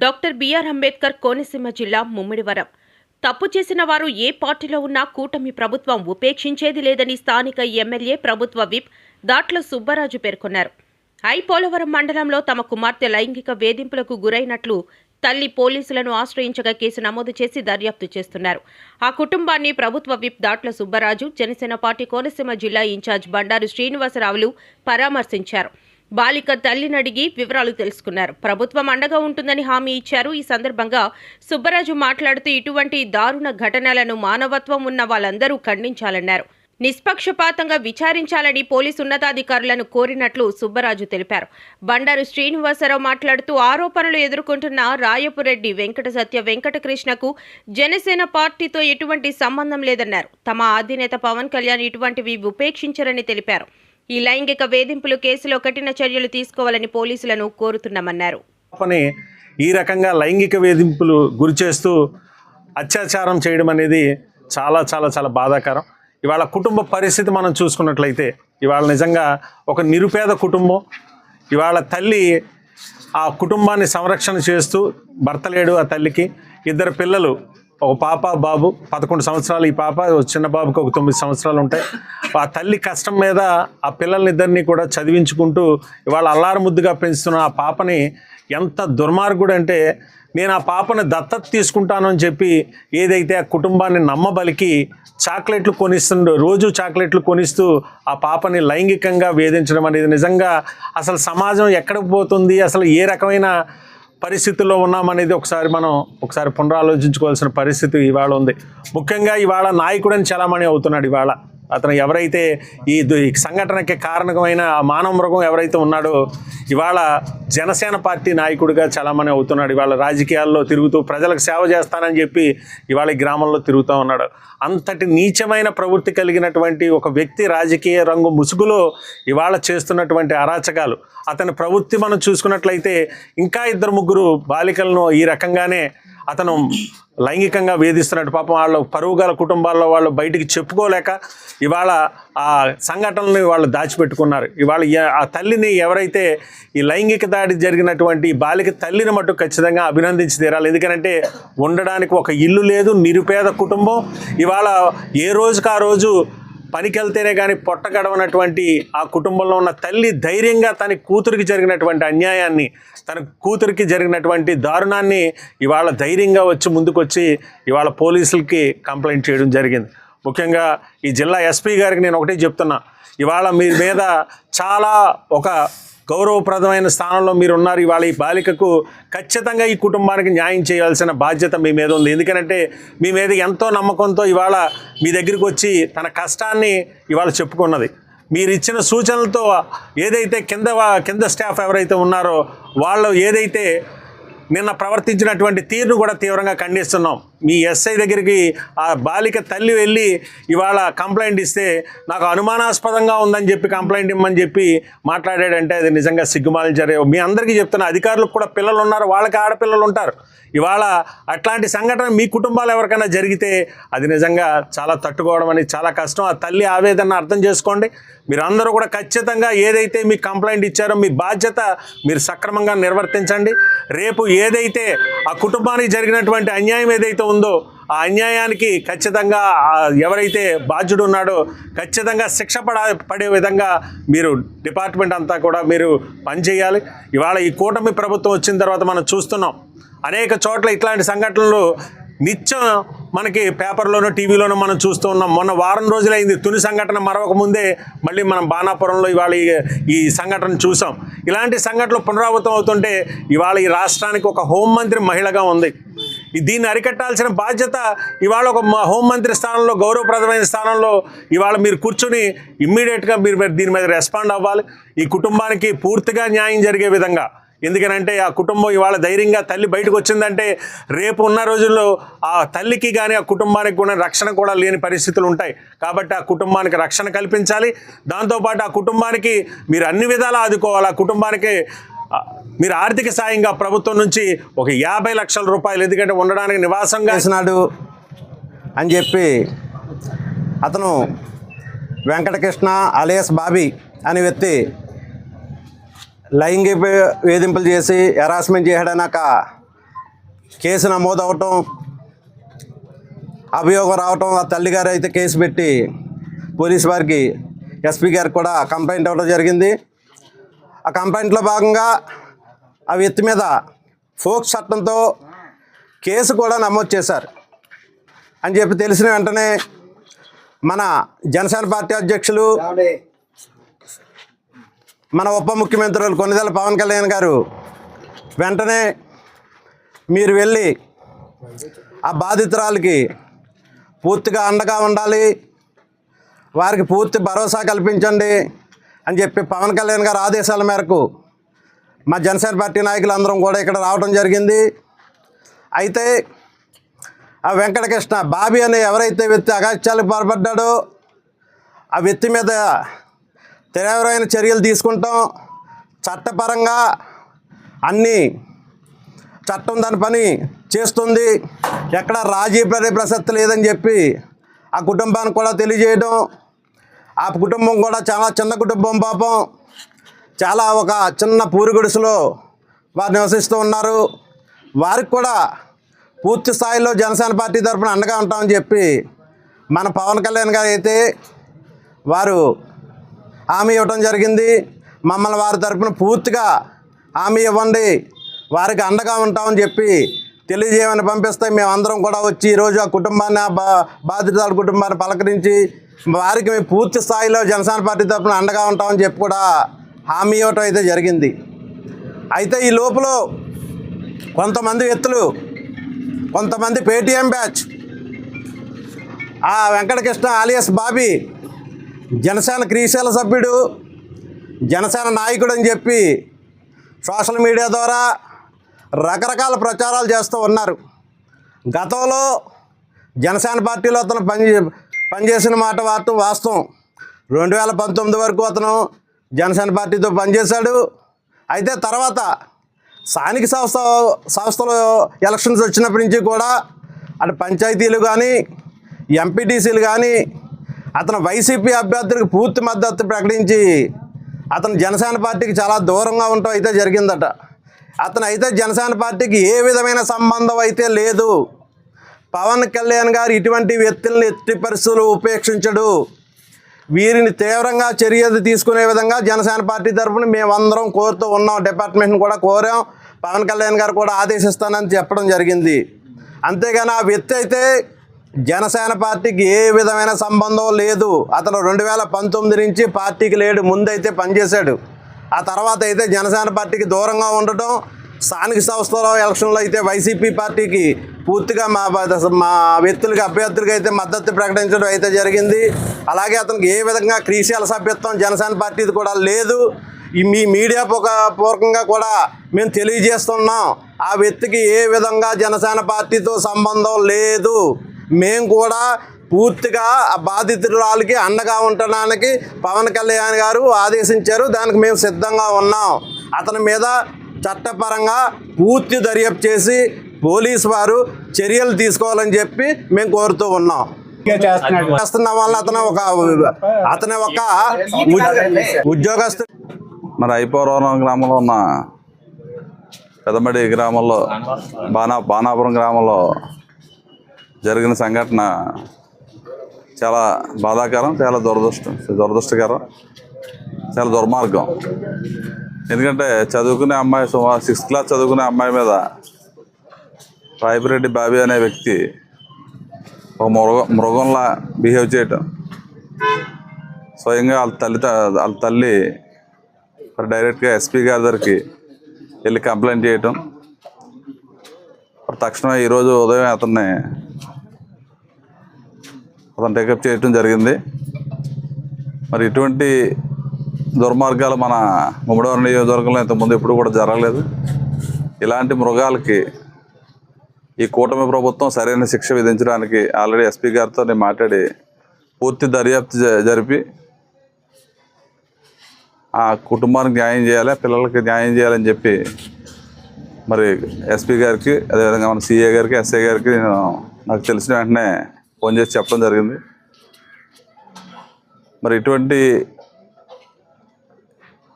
Doctor BR Ambedkar Konaseema జిల్లా ముమ్మిడివరం. తప్పు చేసిన వారు ఏ పార్టీలో ఉన్నా కూటమి ప్రభుత్వం ఉపేక్షించేది లేదని స్థానిక ఎమ్మెల్యే ప్రభుత్వ విప్ దాట్ల సుబ్బరాజు పేర్కొన్నారు. పోలవరం మండలంలో తమ కుమార్తె లైంగిక వేధింపులకు గురైనట్లు తల్లి పోలీసులను ఆశ్రయించగా కేసు నమోదు చేసి దర్యాప్తు చేస్తున్నారు. ఆ కుటుంబాన్ని ప్రభుత్వ విప్ దాట్ల సుబ్బరాజు, జనసేన పార్టీ కోనసీమ జిల్లా ఇన్ఛార్జ్ బండారు శ్రీనివాసరావులు పరామర్శించారు. బాలిక తల్లిని అడిగి వివరాలు తెలుసుకున్నారు. ప్రభుత్వం అండగా ఉంటుందని హామీ ఇచ్చారు. ఈ సందర్భంగా సుబ్బరాజు మాట్లాడుతూ ఇటువంటి దారుణ ఘటనలను మానవత్వం ఉన్న వాళ్ళందరూ ఖండించాలన్నారు. నిష్పక్షపాతంగా విచారించాలని పోలీసు ఉన్నతాధికారులను కోరినట్లు సుబ్బరాజు తెలిపారు. బండారు శ్రీనివాసరావు మాట్లాడుతూ ఆరోపణలు ఎదుర్కొంటున్న రాయపురెడ్డి వెంకట సత్య వెంకటకృష్ణకు జనసేన పార్టీతో ఎటువంటి సంబంధం లేదన్నారు. తమ అధినేత పవన్ కళ్యాణ్ ఇటువంటివి ఉపేక్షించరని తెలిపారు. ఈ లైంగిక వేధింపులు కేసులో కఠిన చర్యలు తీసుకోవాలని పోలీసులను కోరుతున్నామన్నారు. ఈ రకంగా లైంగిక వేధింపులు గురి చేస్తూ అత్యాచారం చేయడం అనేది చాలా చాలా చాలా బాధాకరం. ఇవాళ కుటుంబ పరిస్థితి మనం చూసుకున్నట్లయితే ఇవాళ నిజంగా ఒక నిరుపేద కుటుంబం. ఇవాళ తల్లి ఆ కుటుంబాన్ని సంరక్షణ చేస్తూ, భర్త లేడు ఆ తల్లికి, 2 పిల్లలు, ఒక పాప బాబు, 11 సంవత్సరాలు ఈ పాప, చిన్న బాబుకి ఒక 9 సంవత్సరాలు ఉంటాయి. ఆ తల్లి కష్టం మీద ఆ పిల్లల్నిద్దరినీ కూడా చదివించుకుంటూ ఇవాళ అల్లారు ముద్దుగా పెంచుతున్న ఆ పాపని ఎంత దుర్మార్గుడు అంటే, నేను ఆ పాపని దత్తత తీసుకుంటాను అని చెప్పి ఏదైతే ఆ కుటుంబాన్ని నమ్మబలికి చాక్లెట్లు కొనిస్తుండో, రోజు చాక్లెట్లు కొనిస్తూ ఆ పాపని లైంగికంగా వేధించడం అనేది నిజంగా అసలు సమాజం ఎక్కడికి పోతుంది, అసలు ఏ రకమైన పరిస్థితుల్లో ఉన్నామనేది ఒకసారి పునరాలోచించుకోవాల్సిన పరిస్థితి ఇవాళ ఉంది. ముఖ్యంగా ఇవాళ నాయకుడని చలామణి అవుతున్నాడు. ఇవాళ అతను ఎవరైతే ఈ సంఘటనకి కారణమైన మానవ మృగం ఎవరైతే ఉన్నాడో ఇవాళ జనసేన పార్టీ నాయకుడిగా చలామణి అవుతున్నాడు. ఇవాళ రాజకీయాల్లో తిరుగుతూ ప్రజలకు సేవ చేస్తానని చెప్పి ఇవాళ ఈ గ్రామంలో తిరుగుతూ ఉన్నాడు. అంతటి నీచమైన ప్రవృత్తి కలిగినటువంటి ఒక వ్యక్తి రాజకీయ రంగు ముసుగులో ఇవాళ చేస్తున్నటువంటి అరాచకాలు, అతని ప్రవృత్తి మనం చూసుకున్నట్లయితే ఇంకా 2-3 బాలికలను ఈ రకంగానే అతను లైంగికంగా వేధిస్తున్నాడు. పాపం వాళ్ళ పరువు గల కుటుంబాల్లో వాళ్ళు బయటికి చెప్పుకోలేక ఇవాళ ఆ సంఘటనల్ని వాళ్ళు దాచిపెట్టుకున్నారు. ఇవాళ ఆ తల్లిని ఎవరైతే ఈ లైంగిక దాడి జరిగినటువంటి బాలిక తల్లిని మటుకు ఖచ్చితంగా అభినందించి తీరాలి. ఎందుకంటే ఉండడానికి ఒక ఇల్లు లేదు, నిరుపేద కుటుంబం. ఇవాళ ఏ రోజుకి ఆ రోజు పనికి వెళ్తేనే కానీ పొట్ట గడవనటువంటి ఆ కుటుంబంలో ఉన్న తల్లి ధైర్యంగా తన కూతురికి జరిగినటువంటి అన్యాయాన్ని, తన కూతురికి జరిగినటువంటి దారుణాన్ని ఇవాళ ధైర్యంగా ముందుకొచ్చి ఇవాళ పోలీసులకి కంప్లైంట్ చేయడం జరిగింది. ముఖ్యంగా ఈ జిల్లా ఎస్పీ గారికి నేను ఒకటే చెప్తున్నా, ఇవాళ మీ మీద చాలా ఒక గౌరవప్రదమైన స్థానంలో మీరు ఉన్నారు. ఇవాళ ఈ బాలికకు ఖచ్చితంగా ఈ కుటుంబానికి న్యాయం చేయాల్సిన బాధ్యత మీ మీద ఉంది. ఎందుకంటే మీ మీద ఎంతో నమ్మకంతో ఇవాళ మీ దగ్గరికి వచ్చి తన కష్టాన్ని ఇవాళ చెప్పుకున్నది. మీరు ఇచ్చిన సూచనలతో ఏదైతే కింద స్టాఫ్ ఎవరైతే ఉన్నారో వాళ్ళు ఏదైతే నిన్న ప్రవర్తించినటువంటి తీరును కూడా తీవ్రంగా ఖండిస్తున్నాం. మీ ఎస్ఐ దగ్గరికి ఆ బాలిక తల్లి వెళ్ళి ఇవాళ కంప్లైంట్ ఇస్తే నాకు అనుమానాస్పదంగా ఉందని చెప్పి కంప్లైంట్ ఇమ్మని చెప్పి మాట్లాడాడంటే అది నిజంగా సిగ్గుమాలిన చర్య. మీ అందరికీ చెప్తున్నా, అధికారులకు కూడా పిల్లలు ఉన్నారు, వాళ్ళకి ఆడపిల్లలు ఉంటారు. ఇవాళ అట్లాంటి సంఘటన మీ కుటుంబాలు ఎవరికైనా జరిగితే అది నిజంగా చాలా తట్టుకోవడం అనేది చాలా కష్టం. ఆ తల్లి ఆవేదన అర్థం చేసుకోండి. మీరు అందరూ కూడా ఖచ్చితంగా ఏదైతే మీ కంప్లైంట్ ఇచ్చారో మీ బాధ్యత మీరు సక్రమంగా నిర్వర్తించండి. రేపు ఏదైతే ఆ కుటుంబానికి జరిగినటువంటి అన్యాయం ఏదైతే ఉందో ఆ అన్యాయానికి ఖచ్చితంగా ఎవరైతే బాధ్యుడు ఉన్నాడో ఖచ్చితంగా శిక్ష పడే విధంగా మీరు డిపార్ట్మెంట్ అంతా కూడా మీరు పనిచేయాలి. ఇవాళ ఈ కూటమి ప్రభుత్వం వచ్చిన తర్వాత మనం చూస్తున్నాం అనేక చోట్ల ఇట్లాంటి సంఘటనలు నిత్యం మనకి పేపర్లోనో టీవీలోనో మనం చూస్తూ ఉన్నాం. మొన్న వారం రోజులైంది తుని సంఘటన మరొక ముందే మళ్ళీ మనం బాణాపురంలో ఇవాళ ఈ సంఘటన చూసాం. ఇలాంటి సంఘటనలు పునరావృతం అవుతుంటే ఇవాళ ఈ రాష్ట్రానికి ఒక హోంమంత్రి మహిళగా ఉంది. దీన్ని అరికట్టాల్సిన బాధ్యత ఇవాళ ఒక హోంమంత్రి స్థానంలో, గౌరవప్రదమైన స్థానంలో ఇవాళ మీరు కూర్చుని ఇమ్మీడియట్గా మీరు దీని మీద రెస్పాండ్ అవ్వాలి. ఈ కుటుంబానికి పూర్తిగా న్యాయం జరిగే విధంగా. ఎందుకనంటే ఆ కుటుంబం ఇవాళ ధైర్యంగా తల్లి బయటకు వచ్చిందంటే రేపు ఉన్న రోజుల్లో ఆ తల్లికి కానీ ఆ కుటుంబానికి కూడా రక్షణ కూడా లేని పరిస్థితులు ఉంటాయి. కాబట్టి ఆ కుటుంబానికి రక్షణ కల్పించాలి. దాంతోపాటు ఆ కుటుంబానికి మీరు అన్ని విధాలా ఆదుకోవాలి. ఆ కుటుంబానికి మీరు ఆర్థిక సాయంగా ప్రభుత్వం నుంచి ఒక 50 లక్షల రూపాయలు, ఎందుకంటే ఉండడానికి నివాసంగా వేసినాడు అని చెప్పి అతను వెంకటకృష్ణ అలియాస్ బాబీ అనే వ్యక్తి లైంగిక వేధింపులు చేసి హెరాస్మెంట్ చేయడాక కేసు నమోదవటం, అభియోగం రావటం, ఆ తల్లిగారు అయితే కేసు పెట్టి పోలీసు వారికి ఎస్పీ గారికి కూడా కంప్లైంట్ ఇవ్వడం జరిగింది. ఆ కంప్లైంట్లో భాగంగా ఆ వ్యక్తి మీద ఫోక్స్ చట్టంతో కేసు కూడా నమోదు చేశారు అని చెప్పి తెలిసిన వెంటనే మన జనసేన పార్టీ అధ్యక్షులు, మన ఉప ముఖ్యమంత్రులు కొణిదెల పవన్ కళ్యాణ్ గారు వెంటనే మీరు వెళ్ళి ఆ బాధితురాలకి పూర్తిగా అండగా ఉండాలి, వారికి పూర్తి భరోసా కల్పించండి అని చెప్పి పవన్ కళ్యాణ్ గారి ఆదేశాల మేరకు మా జనసేన పార్టీ నాయకులందరం కూడా ఇక్కడ రావడం జరిగింది. అయితే ఆ వెంకటకృష్ణ బాబీ అనే ఎవరైతే వ్యక్తి అగాత్యాలకు పాల్పడ్డాడో ఆ వ్యక్తి మీద తీవ్రమైన చర్యలు తీసుకుంటాం, చట్టపరంగా అన్నీ చట్టం దాని పని చేస్తుంది, ఎక్కడ రాజీ పడే ప్రసక్తి లేదని చెప్పి ఆ కుటుంబానికి కూడా తెలియజేయడం. ఆ కుటుంబం కూడా చాలా చిన్న కుటుంబం, పాపం చాలా ఒక చిన్న పూరి గుడిసెలో వారు నివసిస్తూ ఉన్నారు. వారికి కూడా పూర్తి స్థాయిలో జనసేన పార్టీ తరఫున అండగా ఉంటామని చెప్పి మన పవన్ కళ్యాణ్ గారు అయితే వారు హామీ ఇవ్వడం జరిగింది. మమ్మల్ని వారి తరఫున పూర్తిగా హామీ ఇవ్వండి, వారికి అండగా ఉంటామని చెప్పి తెలియజేయమని పంపిస్తే మేమందరం కూడా వచ్చి ఈరోజు ఆ కుటుంబాన్ని, బాధితుల కుటుంబాన్ని పలకరించి వారికి మేము పూర్తి స్థాయిలో జనసేన పార్టీ తరఫున అండగా ఉంటామని చెప్పి కూడా హామీ ఇవ్వటం అయితే జరిగింది. అయితే ఈ లోపల కొంతమంది వ్యక్తులు, కొంతమంది పేటీఎం బ్యాచ్, ఆ వెంకటకృష్ణ ఆలియాస్ బాబీ జనసేన క్రియాశీల సభ్యుడు, జనసేన నాయకుడు అని చెప్పి సోషల్ మీడియా ద్వారా రకరకాల ప్రచారాలు చేస్తూ ఉన్నారు. గతంలో జనసేన పార్టీలో అతను పనిచేసిన మాట వాస్తవం. 2019 వరకు అతను జనసేన పార్టీతో పనిచేశాడు. అయితే తర్వాత స్థానిక సంస్థలు ఎలక్షన్స్ వచ్చినప్పటి నుంచి కూడా అటు పంచాయతీలు కానీ ఎంపీటీసీలు కానీ అతను వైసీపీ అభ్యర్థులకు పూర్తి మద్దతు ప్రకటించి అతను జనసేన పార్టీకి చాలా దూరంగా ఉండటం అయితే జరిగిందట. అతను అయితే జనసేన పార్టీకి ఏ విధమైన సంబంధం అయితే లేదు. పవన్ కళ్యాణ్ గారు ఇటువంటి వ్యక్తులను ఎట్టి పరిస్థితులు ఉపేక్షించడు. వీరిని తీవ్రంగా చర్యలు తీసుకునే విధంగా జనసేన పార్టీ తరఫున మేమందరం కోరుతూ ఉన్నాం. డిపార్ట్మెంట్ని కూడా కోరాం. పవన్ కళ్యాణ్ గారు కూడా ఆదేశిస్తానని చెప్పడం జరిగింది. అంతేగాని ఆ వ్యక్తి అయితే జనసేన పార్టీకి ఏ విధమైన సంబంధం లేదు. అతను 2019 నుంచి పార్టీకి లేడు, ముందైతే పనిచేశాడు. ఆ తర్వాత అయితే జనసేన పార్టీకి దూరంగా ఉండటం, స్థానిక సంస్థల ఎలక్షన్లో అయితే వైసీపీ పార్టీకి పూర్తిగా మా వ్యక్తులకి, అభ్యర్థులకి అయితే మద్దతు ప్రకటించడం అయితే జరిగింది. అలాగే అతనికి ఏ విధంగా క్రియాశీల సభ్యత్వం జనసేన పార్టీది కూడా లేదు. మీ మీడియా పూర్వకంగా కూడా మేము తెలియజేస్తున్నాం, ఆ వ్యక్తికి ఏ విధంగా జనసేన పార్టీతో సంబంధం లేదు. మేము కూడా పూర్తిగా ఆ బాధితురాలకి అండగా ఉండడానికి పవన్ కళ్యాణ్ గారు ఆదేశించారు. దానికి మేము సిద్ధంగా ఉన్నాం. అతని మీద చట్టపరంగా పూర్తి దర్యాప్తు చేసి పోలీసు వారు చర్యలు తీసుకోవాలని చెప్పి మేము కోరుతూ ఉన్నాం. చేస్తున్న వల్ల అతను ఒక ఉద్యోగస్తు. మరి ఐపోవరం గ్రామంలో ఉన్న పెదమడి గ్రామంలో బాణాపురం గ్రామంలో జరిగిన సంఘటన చాలా బాధాకరం, చాలా దురదృష్టకరం, చాలా దుర్మార్గం. ఎందుకంటే చదువుకునే అమ్మాయి, 6th క్లాస్ చదువుకునే అమ్మాయి మీద రాయపిరెడ్డి బాబీ అనే వ్యక్తి ఒక మృగంలా బిహేవ్ చేయటం, స్వయంగా వాళ్ళ తల్లి మరి డైరెక్ట్గా ఎస్పీ గారి దగ్గరికి వెళ్ళి కంప్లైంట్ చేయటం, తక్షణమే ఈరోజు ఉదయం అతను టేకప్ చేయటం జరిగింది. మరి ఇటువంటి దుర్మార్గాలు మన ముమ్మడివరం నియోజకవర్గంలో ఇంతకుముందు ఎప్పుడు కూడా జరగలేదు. ఇలాంటి మృగాలకి ఈ కూటమి ప్రభుత్వం సరైన శిక్ష విధించడానికి ఆల్రెడీ ఎస్పీ గారితో నేను మాట్లాడి పూర్తి దర్యాప్తు జరిపి ఆ కుటుంబానికి న్యాయం చేయాలి, పిల్లలకి న్యాయం చేయాలని చెప్పి మరి ఎస్పీ గారికి, అదేవిధంగా మన సిఏ గారికి, ఎస్ఐ గారికి నేను నాకు తెలిసిన వెంటనే ఫోన్ చేసి చెప్పడం జరిగింది. మరి ఇటువంటి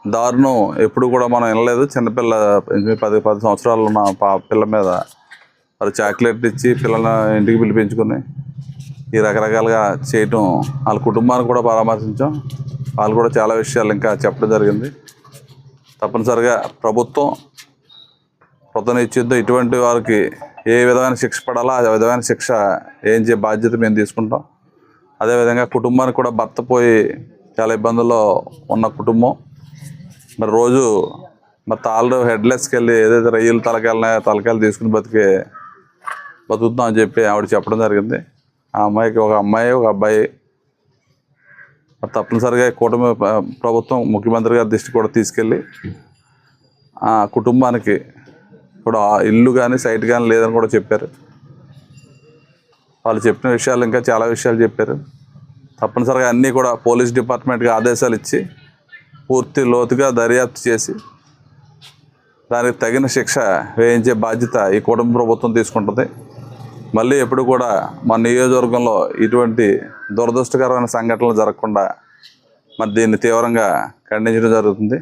దారుణం ఎప్పుడు కూడా మనం వినలేదు. చిన్నపిల్ల 10 సంవత్సరాలు ఉన్న పిల్ల మీద వాళ్ళు చాక్లెట్ ఇచ్చి పిల్లల్ని ఇంటికి పిలిపించుకుని ఈ రకరకాలుగా చేయటం, వాళ్ళ కుటుంబాన్ని కూడా పరామర్శించాం. వాళ్ళు కూడా చాలా విషయాలు ఇంకా చెప్పడం జరిగింది. తప్పనిసరిగా ప్రభుత్వం కృతనిశ్చయంతో ఇటువంటి వారికి ఏ విధమైన శిక్ష పడాలో ఆ విధమైన శిక్ష వేయించే బాధ్యత మేము తీసుకుంటాం. అదేవిధంగా కుటుంబానికి కూడా భర్త పోయి చాలా ఇబ్బందుల్లో ఉన్న కుటుంబం మరి రోజు మరి తాళ్ళు హెడ్లెస్కి వెళ్ళి ఏదైతే రొయ్యలు తలకాయలు తీసుకుని బతుకుతాం అని చెప్పి ఆవిడ చెప్పడం జరిగింది. ఆ అమ్మాయికి ఒక అమ్మాయి ఒక అబ్బాయి. తప్పనిసరిగా కూటమి ప్రభుత్వం ముఖ్యమంత్రి గారి దృష్టి కూడా తీసుకెళ్ళి ఆ కుటుంబానికి కూడా ఇల్లు కానీ సైట్ కానీ లేదని కూడా చెప్పారు. వాళ్ళు చెప్పిన విషయాలు ఇంకా చాలా విషయాలు చెప్పారు. తప్పనిసరిగా అన్నీ కూడా పోలీస్ డిపార్ట్మెంట్కి ఆదేశాలు ఇచ్చి పూర్తి లోతుగా దర్యాప్తు చేసి దానికి తగిన శిక్ష వేయించే బాధ్యత ఈ కుటుంబ ప్రభుత్వం తీసుకుంటుంది. మళ్ళీ ఎప్పుడు కూడా మన నియోజకవర్గంలో ఇటువంటి దురదృష్టకరమైన సంఘటనలు జరగకుండా మరి దీన్ని తీవ్రంగా ఖండించడం జరుగుతుంది.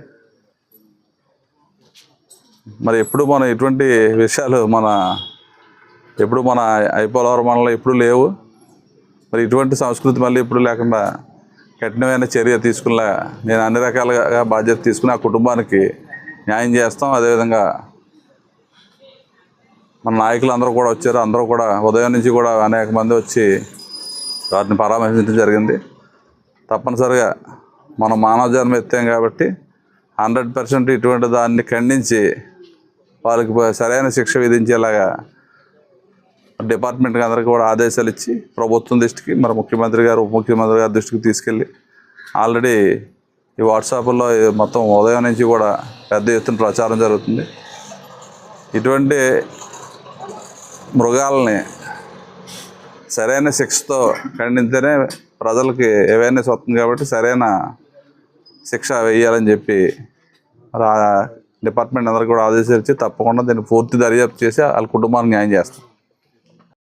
మరి ఎప్పుడు మనం ఇటువంటి విషయాలు ఎప్పుడు మన ఐపోలవరం మండలంలో ఎప్పుడు లేవు. మరి ఇటువంటి సంస్కృతి మళ్ళీ ఇప్పుడు లేకుండా కఠినమైన చర్య తీసుకునేలా నేను అన్ని రకాలుగా బాధ్యత తీసుకుని ఆ కుటుంబానికి న్యాయం చేస్తాం. అదేవిధంగా మన నాయకులు అందరూ కూడా వచ్చారు. అందరూ కూడా ఉదయం నుంచి కూడా అనేక మంది వచ్చి వాటిని పరామర్శించడం జరిగింది. తప్పనిసరిగా మనం మానవ జన్మ ఎత్తాం కాబట్టి 100% ఇటువంటి దాన్ని ఖండించి వాళ్ళకి సరైన శిక్ష విధించేలాగా డిపార్ట్మెంట్కి అందరికీ కూడా ఆదేశాలు ఇచ్చి ప్రభుత్వం దృష్టికి మరి ముఖ్యమంత్రి గారు ఉప ముఖ్యమంత్రి గారి దృష్టికి తీసుకెళ్ళి ఆల్రెడీ ఈ వాట్సాప్లో మొత్తం ఉదయం నుంచి కూడా పెద్ద ఎత్తున ప్రచారం జరుగుతుంది. ఇటువంటి మృగాలని సరైన శిక్షతో ఖండితేనే ప్రజలకి అవేర్నెస్ వస్తుంది కాబట్టి సరైన శిక్ష వేయాలని చెప్పి డిపార్ట్మెంట్ అందరికీ కూడా ఆదేశాలు ఇచ్చి తప్పకుండా దీన్ని పూర్తి దర్యాప్తు చేసి వాళ్ళ కుటుంబానికి న్యాయం చేస్తాం.